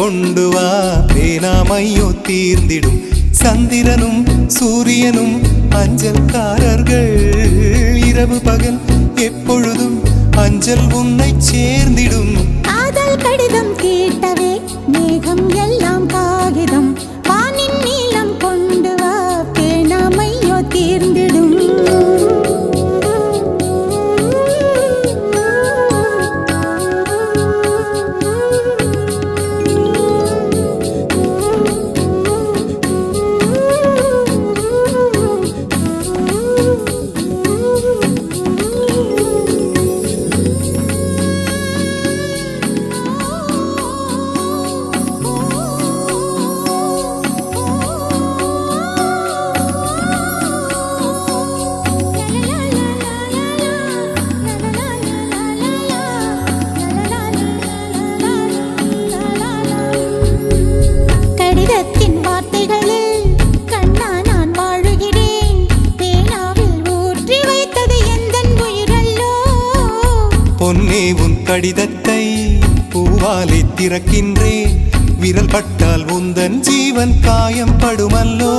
கொண்டு வா பேனாமையோ தீர்ந்திடும் சந்திரனும் சூரியனும் அஞ்சல்காரர்கள் இரவு பகல் எப்பொழுதும் அஞ்சல் உன்னை சேர்ந்திடும் காதல் கடிதம் கேட்டவே மேகம் எல்லாம் காகிதம் வானின் நீளம் கொண்டு வா பேனாமையோ தீர்ந்திடும் பொன்னே உன் கடிதத்தை பூவாலை திறக்கின்றேன் விரல் பட்டால் உந்தன் ஜீவன் காயம் படுமல்லோ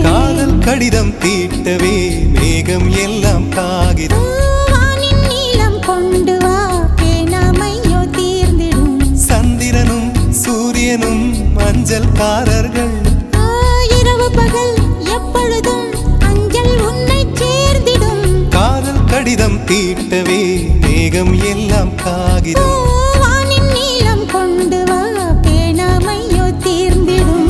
காதல் கடிதம் தீட்டவே மேகம் எல்லாம் காகிதம் கொண்டு வா பேனாமையோ தீர்ந்திடும் சந்திரனும் சூரியனும் அஞ்சல்காரர்கள் இரவு பகல் எப்பொழுதும் அஞ்சல் உன்னை சேர்ந்திடும் காதல் கடிதம் தீட்டவே மேகம் எல்லாம் காகிதம் வானின் நீளம் கொண்டு வா பேனாமையோ தீர்ந்திடும்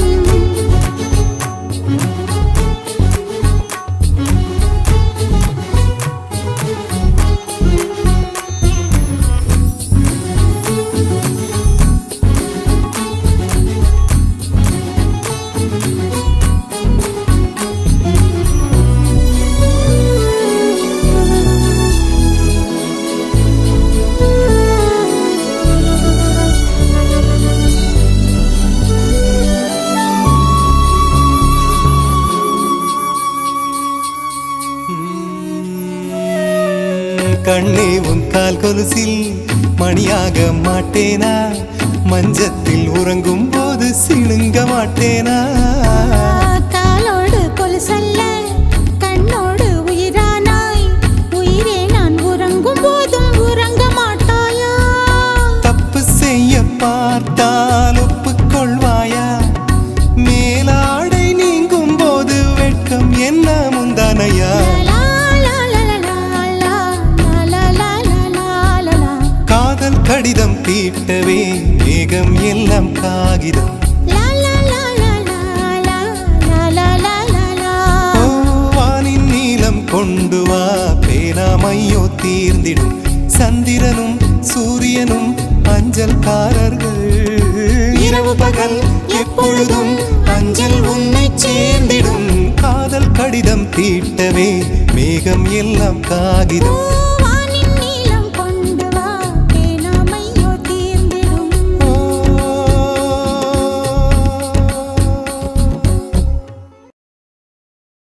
கண்ணே உன் கால் கொலுசில் மணியாக மாட்டேனா மஞ்சத்தில் உறங்கும் போது சிணுங்க மாட்டேனா காலோடு கொலுசல்ல கண்ணோடு உயிரானாய் உயிரே நான் உறங்கும் போதும் உறங்க மாட்டாயா தப்பு செய்ய பார்த்தால் ஒப்புக்கொள்வாயா மேலாடை நீங்கும் போது வெட்கம் என்ன முந்தானையா கடிதம் தீட்டவே மேகம் எல்லாம் காகிதம் வானின் நீளம் கொண்டு வா பேனாமையோ தீர்ந்திடும் சந்திரனும் சூரியனும் அஞ்சல்காரர்கள் இரவு பகல் எப்பொழுதும் அஞ்சல் உன்னை சேர்ந்திடும் காதல் கடிதம் தீட்டவே மேகம் எல்லாம் காகிதம்